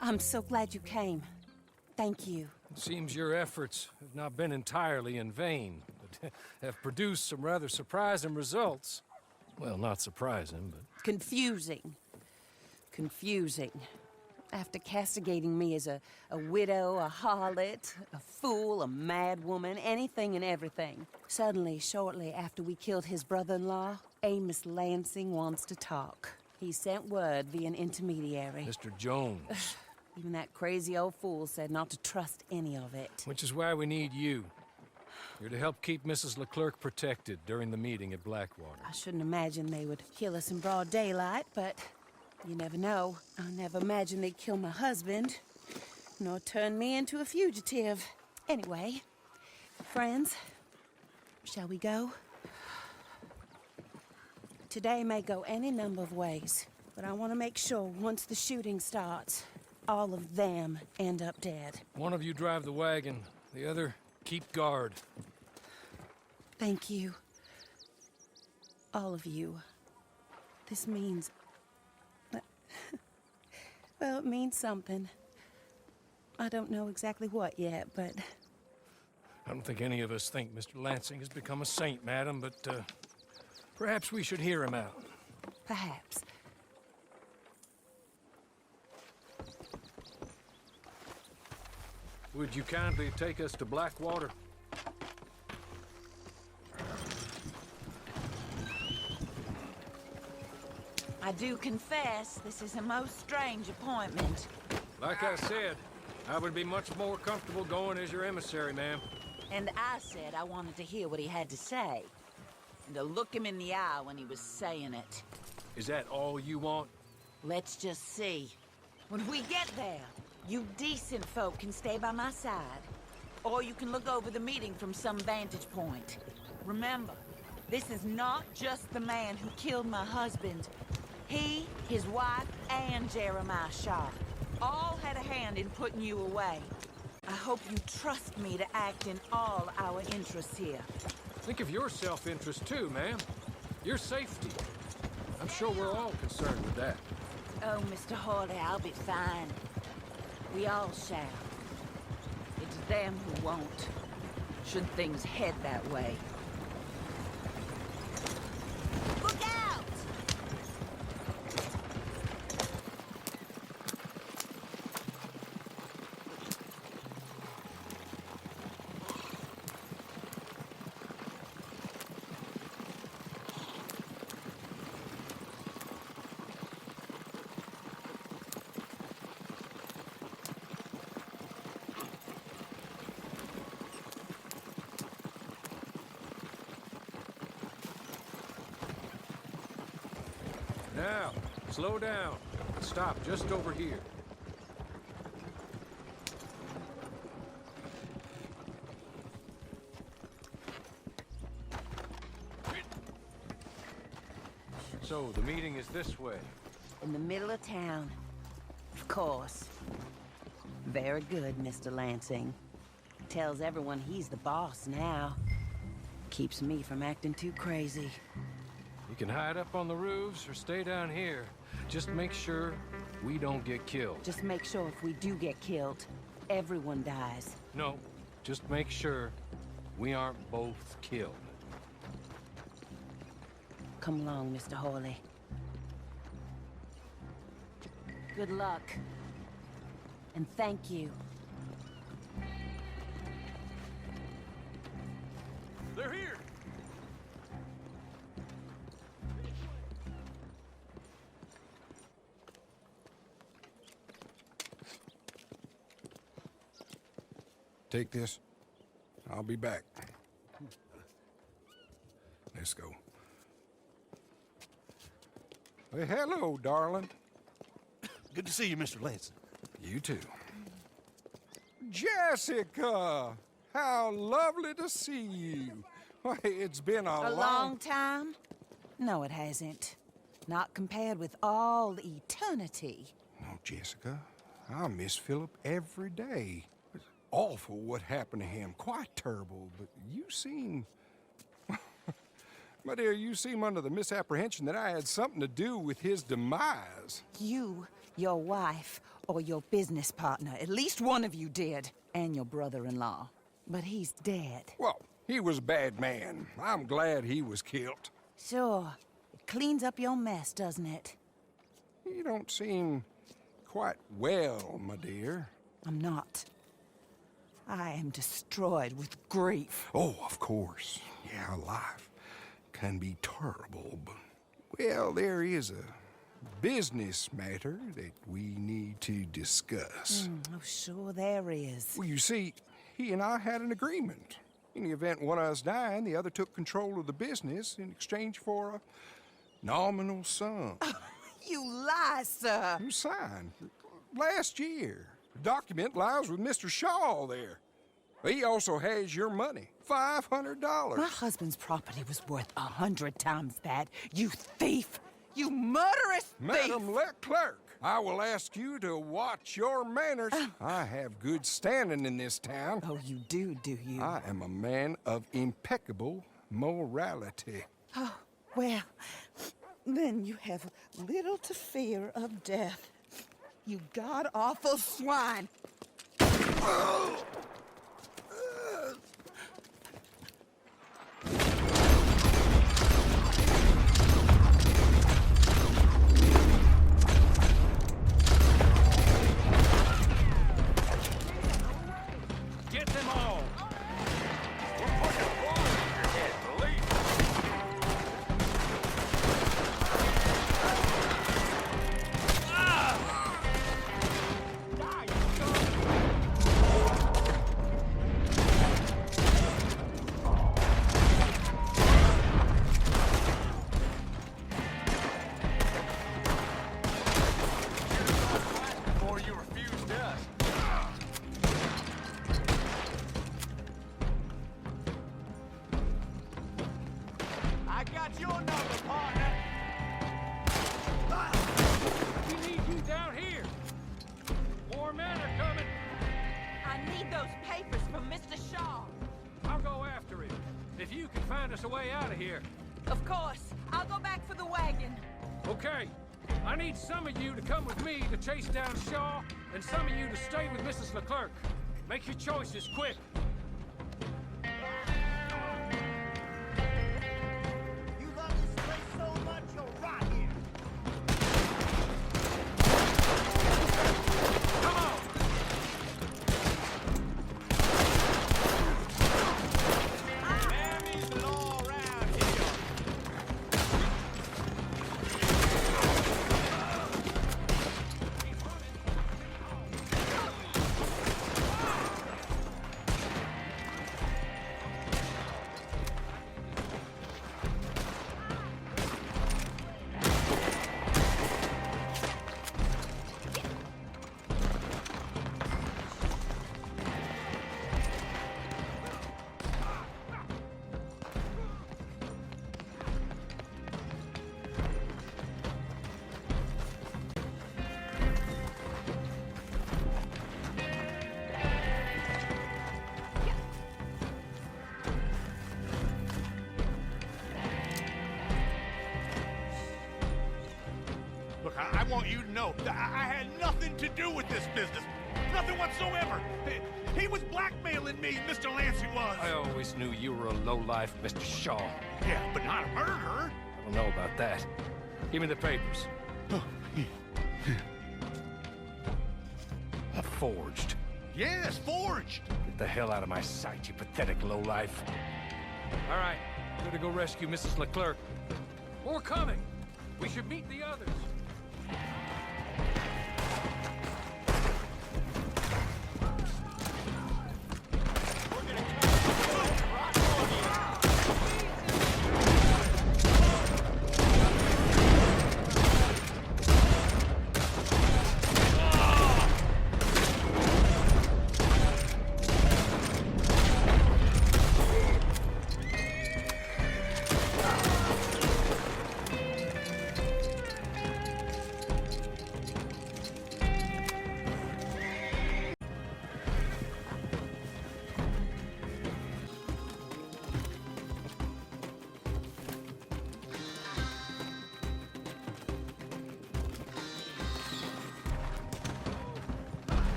I'm so glad you came. Thank you. It seems your efforts have not been entirely in vain, but have produced some rather surprising results. Well, not surprising, but... Confusing. Confusing. After castigating me as a widow, a harlot, a fool, a madwoman, anything and everything. Suddenly, shortly after we killed his brother-in-law, Amos Lansing wants to talk. He sent word via an intermediary. Mr. Jones. Even that crazy old fool said not to trust any of it. Which is why we need you. You're to help keep Mrs. Leclerc protected during the meeting at Blackwater. I shouldn't imagine they would kill us in broad daylight, but you never know. I never imagined they'd kill my husband, nor turn me into a fugitive. Anyway, friends, shall we go? Today may go any number of ways, but I want to make sure once the shooting starts, all of them end up dead. One of you drive the wagon, the other keep guard. Thank you. All of you. This means... well, it means something. I don't know exactly what yet, but... I don't think any of us think Mr. Lansing has become a saint, madam, but perhaps we should hear him out. Perhaps. Would you kindly take us to Blackwater? I do confess, this is a most strange appointment. Like I said, I would be much more comfortable going as your emissary, ma'am. And I said I wanted to hear what he had to say. And to look him in the eye when he was saying it. Is that all you want? Let's just see. When we get there, you decent folk can stay by my side. Or you can look over the meeting from some vantage point. Remember, this is not just the man who killed my husband. He, his wife, and Jeremiah Shaw all had a hand in putting you away. I hope you trust me to act in all our interests here. Think of your self-interest too, ma'am. Your safety. I'm sure we're all concerned with that. Oh, Mr. Hawley, I'll be fine. We all shall. It's them who won't, should things head that way. Look out! Now, slow down. Stop just over here. So, the meeting is this way. In the middle of town. Of course. Very good, Mr. Lansing. Tells everyone he's the boss now. Keeps me from acting too crazy. You can hide up on the roofs or stay down here. Just make sure we don't get killed. Just make sure if we do get killed, everyone dies. No, just make sure we aren't both killed. Come along, Mr. Hawley. Good luck. And thank you. They're here! Take this. I'll be back. Let's go. Well, hello, darling. Good to see you, Mr. Lansing. You too. Jessica! How lovely to see you. Why, it's been A long time? No, it hasn't. Not compared with all eternity. No, Jessica. I miss Philip every day. It's awful what happened to him. Quite terrible, but you seem... My dear, you seem under the misapprehension that I had something to do with his demise. You your wife or your business partner. At least one of you did. And your brother-in-law. But he's dead. Well, he was a bad man. I'm glad he was killed. Sure. It cleans up your mess, doesn't it? You don't seem quite well, my dear. I'm not. I am destroyed with grief. Oh, of course. Yeah, life can be terrible, but... Well, there is a business matter that we need to discuss. Oh, sure there is. Well, you see, he and I had an agreement. In the event one of us died, the other took control of the business in exchange for a nominal sum. You lie, sir. You signed last year. The document lies with Mr. Shaw there. He also has your money, $500. My husband's property was worth 100 times that. You thief! You murderous thief! Madam Leclerc, I will ask you to watch your manners. I have good standing in this town. Oh, you do you? I am a man of impeccable morality. Oh, well, then you have little to fear of death. You god-awful swine! Get them all! Before you refused us. I got your number, partner. We need you down here! More men are coming! I need those papers from Mr. Shaw. I'll go after him. If you can find us a way out of here. Of course. I'll go back for the wagon. Okay. I need some of you to come with me to chase down Shaw, and some of you to stay with Mrs. Leclerc. Make your choices quick. You love this place so much, you'll rot here. Come on! Mammy's the law around here. Look, I want you to know that I had nothing to do with this business. Nothing whatsoever. He was blackmailing me, Mr. Lancey was. I always knew you were a lowlife, Mr. Shaw. Yeah, but not a murderer. I don't know about that. Give me the papers. Forged. Yes, forged. Get the hell out of my sight, you pathetic lowlife. All right, I'm gonna go rescue Mrs. Leclerc. More coming. We should meet the others.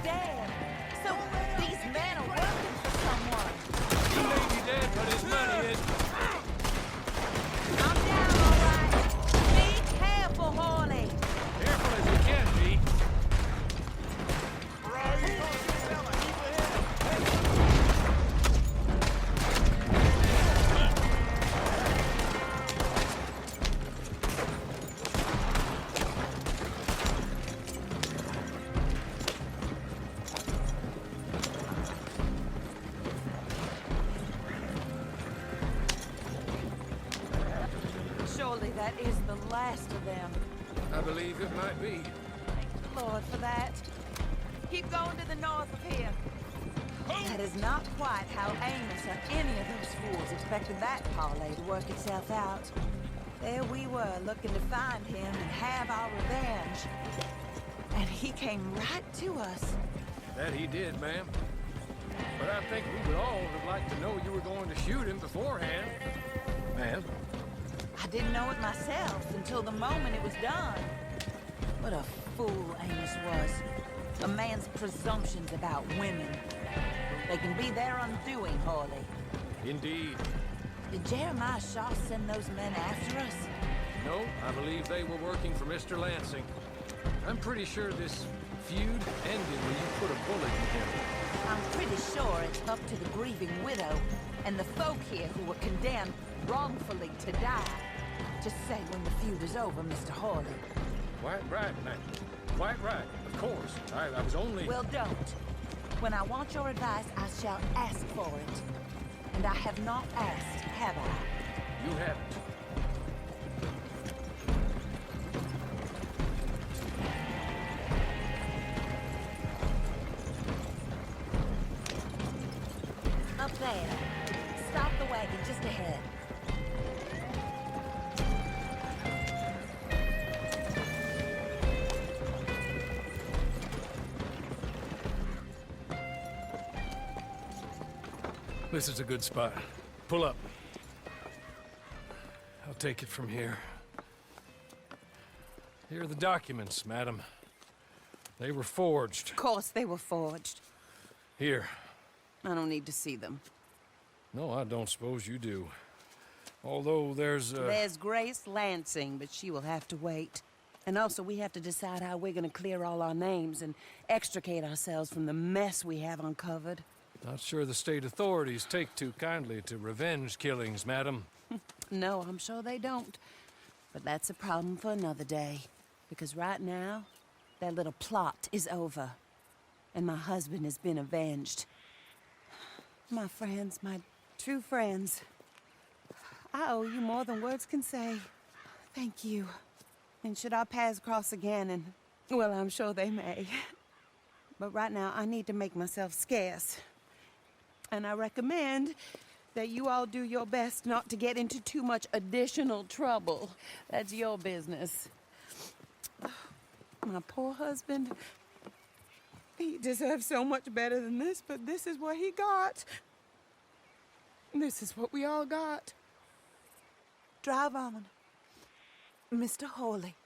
dead. So these men are working for someone. He may be dead, but his money is... I'm down, all right. Be careful, Horley. Careful as you can be. Surely that is the last of them. I believe it might be. Thank the Lord for that. Keep going to the north of here. That is not quite how Amos or any of those fools expected that parlay to work itself out. There we were, looking to find him and have our revenge. And he came right to us. That he did, ma'am. But I think we would all have liked to know you were going to shoot him beforehand. Ma'am? I didn't know it myself until the moment it was done. What a fool Amos was. A man's presumptions about women. They can be their undoing, Horley. Indeed. Did Jeremiah Shaw send those men after us? No, I believe they were working for Mr. Lansing. I'm pretty sure this feud ended when you put a bullet in him. I'm pretty sure it's up to the grieving widow and the folk here who were condemned wrongfully to die to say when the feud is over, Mr. Horley. Quite right, ma'am. Quite right. Of course. I was only... Well, don't. When I want your advice, I shall ask for it. And I have not asked, have I? You haven't. Up there. Stop the wagon just ahead. This is a good spot. Pull up. I'll take it from here. Here are the documents, madam. They were forged. Of course they were forged. Here. I don't need to see them. No, I don't suppose you do. Although there's There's Grace Lansing, but she will have to wait. And also, we have to decide how we're gonna clear all our names and extricate ourselves from the mess we have uncovered. Not sure the state authorities take too kindly to revenge killings, madam. No, I'm sure they don't. But that's a problem for another day. Because right now, their little plot is over. And my husband has been avenged. My friends, my true friends. I owe you more than words can say. Thank you. And should our paths cross again, and, well, I'm sure they may. But right now, I need to make myself scarce. And I recommend that you all do your best not to get into too much additional trouble. That's your business. My poor husband, he deserves so much better than this, but this is what he got. This is what we all got. Drive on, Mr. Hawley.